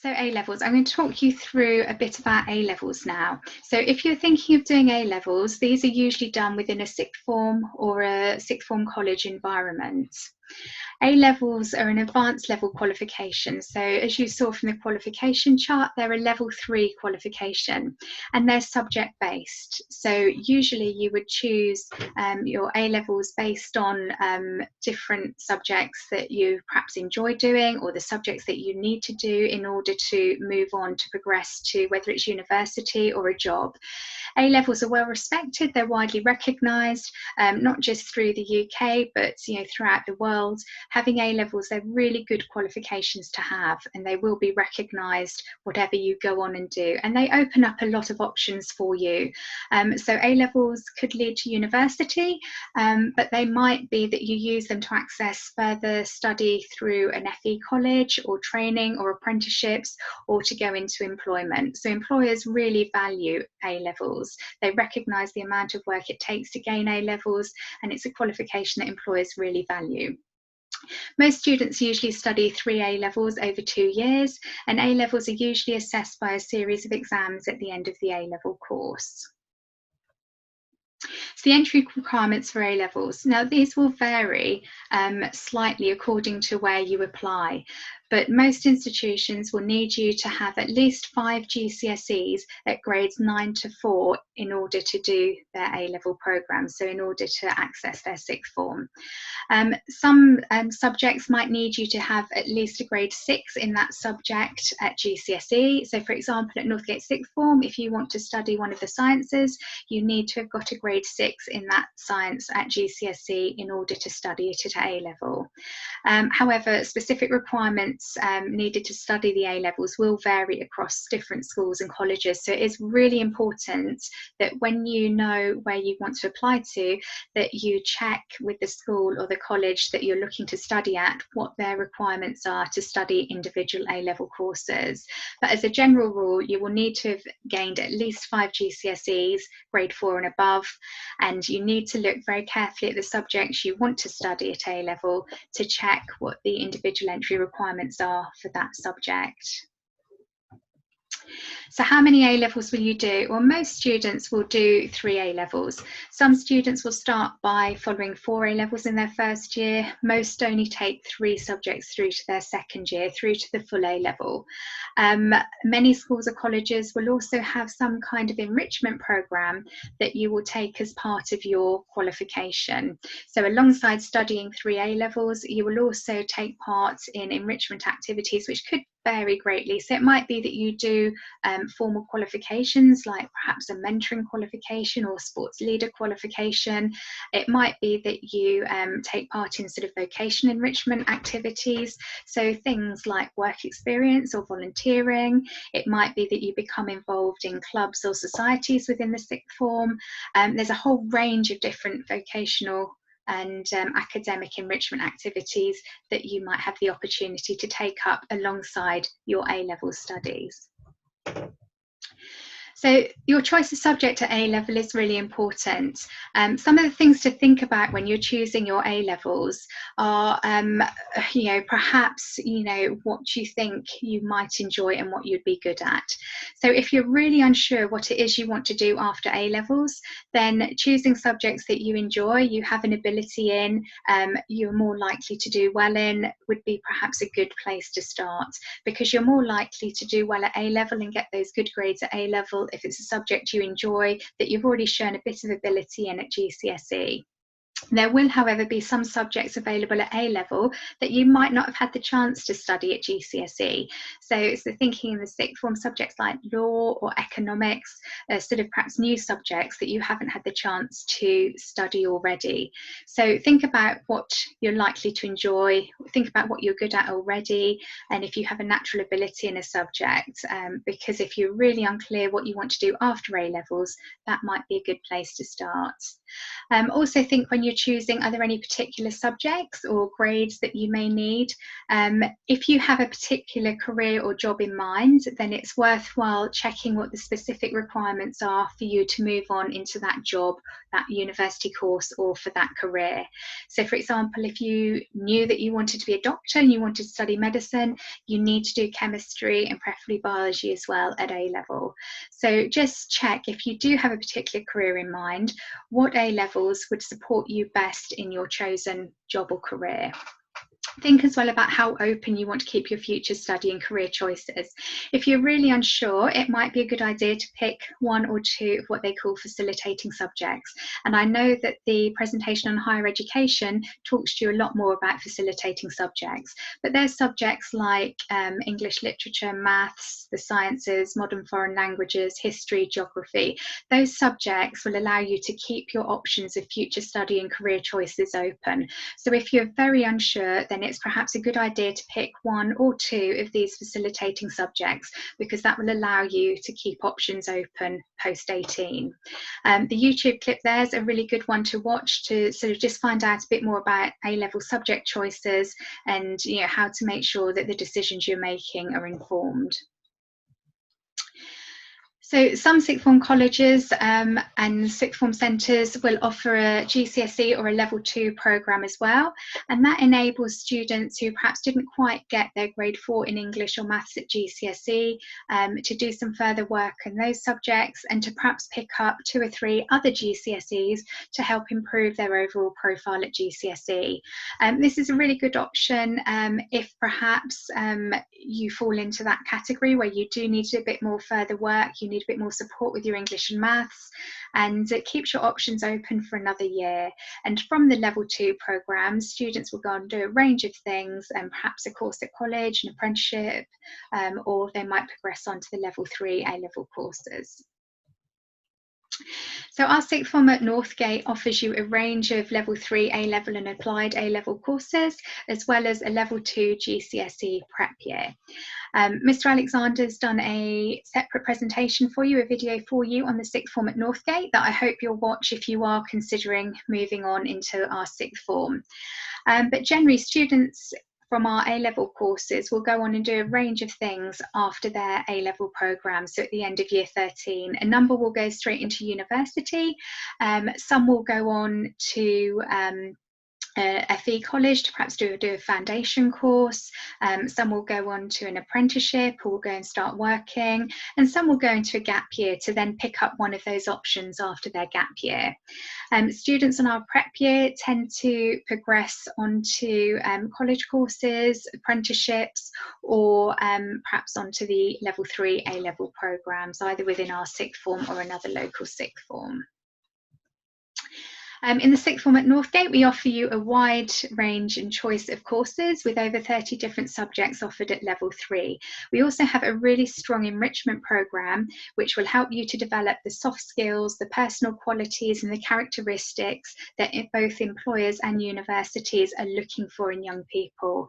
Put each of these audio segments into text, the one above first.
So A-levels, I'm going to talk you through a bit about A-levels now. So if you're thinking of doing A-levels, these are usually done within a sixth form or a sixth form college environment. A-levels are an advanced level qualification. So as you saw from the qualification chart, they're a level 3 qualification and they're subject based. So usually you would choose your A-levels based on different subjects that you perhaps enjoy doing or the subjects that you need to do in order to move on to progress to whether it's university or a job. A-levels are well respected, they're widely recognised, not just through the UK, but throughout the world. Having A-levels, they're really good qualifications to have, and they will be recognised whatever you go on and do. And they open up a lot of options for you. So A-levels could lead to university, but they might be that you use them to access further study through an FE college or training or apprenticeships, or to go into employment. So employers really value A-levels. They recognise the amount of work it takes to gain A-levels, and it's a qualification that employers really value. Most students usually study 3 A-levels over 2 years, and A-levels are usually assessed by a series of exams at the end of the A-level course. So the entry requirements for A-levels. Now these will vary slightly according to where you apply, but most institutions will need you to have at least 5 GCSEs at grades 9 to 4 in order to do their A-level programme, so in order to access their sixth form. Some subjects might need you to have at least a grade 6 in that subject at GCSE. So for example, at Northgate Sixth Form, if you want to study one of the sciences, you need to have got a grade 6 in that science at GCSE in order to study it at A-level. However, specific requirements needed to study the A-levels will vary across different schools and colleges. So it is really important that when you know where you want to apply to, that you check with the school or the college that you're looking to study at what their requirements are to study individual A-level courses. But as a general rule, you will need to have gained at least 5 GCSEs, grade 4 and above, and you need to look very carefully at the subjects you want to study at A-level to check what the individual entry requirements are for that subject. So how many A-levels will you do? Well, most students will do 3 A-levels. Some students will start by following 4 A-levels in their first year. Most only take 3 subjects through to their second year, through to the full A-level. Many schools or colleges will also have some kind of enrichment programme that you will take as part of your qualification. So alongside studying 3 A-levels, you will also take part in enrichment activities which could vary greatly. So it might be that you do formal qualifications like perhaps a mentoring qualification or sports leader qualification. It might be that you take part in sort of vocation enrichment activities, so things like work experience or volunteering. It might be that you become involved in clubs or societies within the sixth form. There's a whole range of different vocational and academic enrichment activities that you might have the opportunity to take up alongside your A-level studies. So your choice of subject at A-level is really important. Some of the things to think about when you're choosing your A-levels are, perhaps, what you think you might enjoy and what you'd be good at. So if you're really unsure what it is you want to do after A-levels, then choosing subjects that you enjoy, you have an ability in, you're more likely to do well in, would be perhaps a good place to start, because you're more likely to do well at A-level and get those good grades at A-level if it's a subject you enjoy that you've already shown a bit of ability in at GCSE. There will, however, be some subjects available at A-level that you might not have had the chance to study at GCSE. So thinking in the sixth form, subjects like law or economics, sort of perhaps new subjects that you haven't had the chance to study already. So think about what you're likely to enjoy, think about what you're good at already, and if you have a natural ability in a subject, because if you're really unclear what you want to do after A-levels, that might be a good place to start. Also think when you're you're choosing, are there any particular subjects or grades that you may need? If you have a particular career or job in mind, then it's worthwhile checking what the specific requirements are for you to move on into that job, that university course, or for that career. So for example, if you knew that you wanted to be a doctor and you wanted to study medicine, you need to do chemistry and preferably biology as well at A level. So just check, if you do have a particular career in mind, what A levels would support you best in your chosen job or career. Think as well about how open you want to keep your future study and career choices. If you're really unsure, it might be a good idea to pick one or two of what they call facilitating subjects. And I know that the presentation on higher education talks to you a lot more about facilitating subjects, but there's subjects like English literature, maths, the sciences, modern foreign languages, history, geography. Those subjects will allow you to keep your options of future study and career choices open. So if you're very unsure, then it's perhaps a good idea to pick one or two of these facilitating subjects, because that will allow you to keep options open post 18. The YouTube clip there is a really good one to watch to sort of just find out a bit more about A-level subject choices and how to make sure that the decisions you're making are informed. So some sixth form colleges and sixth form centres will offer a GCSE or a level 2 programme as well, and that enables students who perhaps didn't quite get their grade 4 in English or maths at GCSE to do some further work in those subjects and to perhaps pick up 2 or 3 other GCSEs to help improve their overall profile at GCSE. This is a really good option if perhaps you fall into that category where you do need to do a bit more further work, you need a bit more support with your English and maths, and it keeps your options open for another year. And from the level 2 programmes, students will go and do a range of things, and perhaps a course at college, an apprenticeship, or they might progress on to the level 3 A-level courses. So our sixth form at Northgate offers you a range of level 3 A-level and applied A-level courses, as well as a level 2 GCSE prep year. Mr. Alexander's done a separate presentation for you, a video for you on the sixth form at Northgate that I hope you'll watch if you are considering moving on into our sixth form. But generally, students from our A-level courses will go on and do a range of things after their A-level programme. So at the end of year 13, a number will go straight into university. Some will go on to FE college to perhaps do a foundation course. Some will go on to an apprenticeship or will go and start working, and some will go into a gap year to then pick up one of those options after their gap year. Students in our prep year tend to progress onto college courses, apprenticeships, or perhaps onto the level 3 A-level programmes, either within our sixth form or another local sixth form. In the sixth form at Northgate, we offer you a wide range and choice of courses with over 30 different subjects offered at level 3. We also have a really strong enrichment programme which will help you to develop the soft skills, the personal qualities and the characteristics that both employers and universities are looking for in young people.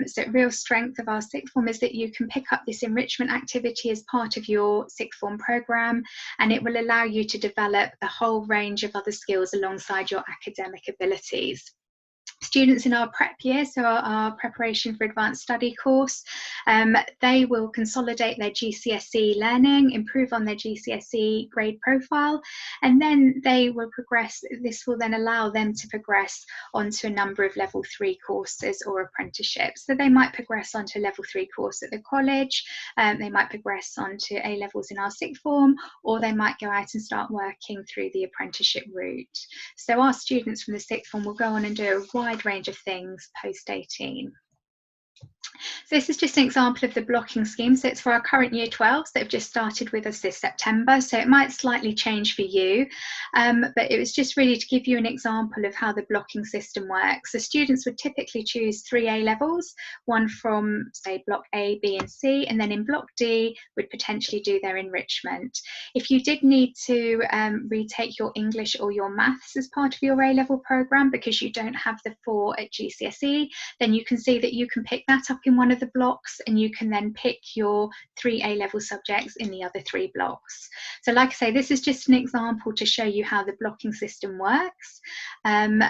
So real strength of our sixth form is that you can pick up this enrichment activity as part of your sixth form programme, and it will allow you to develop a whole range of other skills alongside your academic abilities. Students in our prep year, so our preparation for advanced study course, they will consolidate their GCSE learning, improve on their GCSE grade profile, and then they will progress. This will then allow them to progress onto a number of level 3 courses or apprenticeships. So they might progress onto a level 3 course at the college, they might progress onto A levels in our sixth form, or they might go out and start working through the apprenticeship route. So our students from the sixth form will go on and do a wide range of things post 18. So this is just an example of the blocking scheme. So it's for our current year 12s that have just started with us this September. So it might slightly change for you, but it was just really to give you an example of how the blocking system works. So students would typically choose 3 A levels, one from say block A, B and C, and then in block D would potentially do their enrichment. If you did need to retake your English or your maths as part of your A level programme because you don't have the 4 at GCSE, then you can see that you can pick that up in one of the blocks, and you can then pick your 3 A-level subjects in the other 3 blocks. So like I say, this is just an example to show you how the blocking system works. And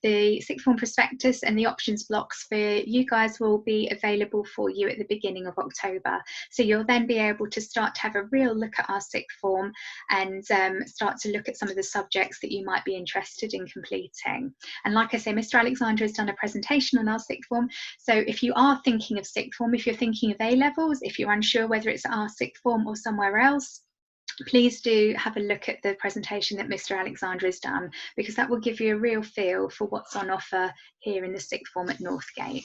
the sixth form prospectus and the options blocks for you guys will be available for you at the beginning of October. So you'll then be able to start to have a real look at our sixth form and start to look at some of the subjects that you might be interested in completing. And like I say, Mr. Alexander has done a presentation on our sixth form. So if you are thinking of sixth form, if you're thinking of A-levels, if you're unsure whether it's our sixth form or somewhere else, please do have a look at the presentation that Mr. Alexander has done, because that will give you a real feel for what's on offer here in the sixth form at Northgate.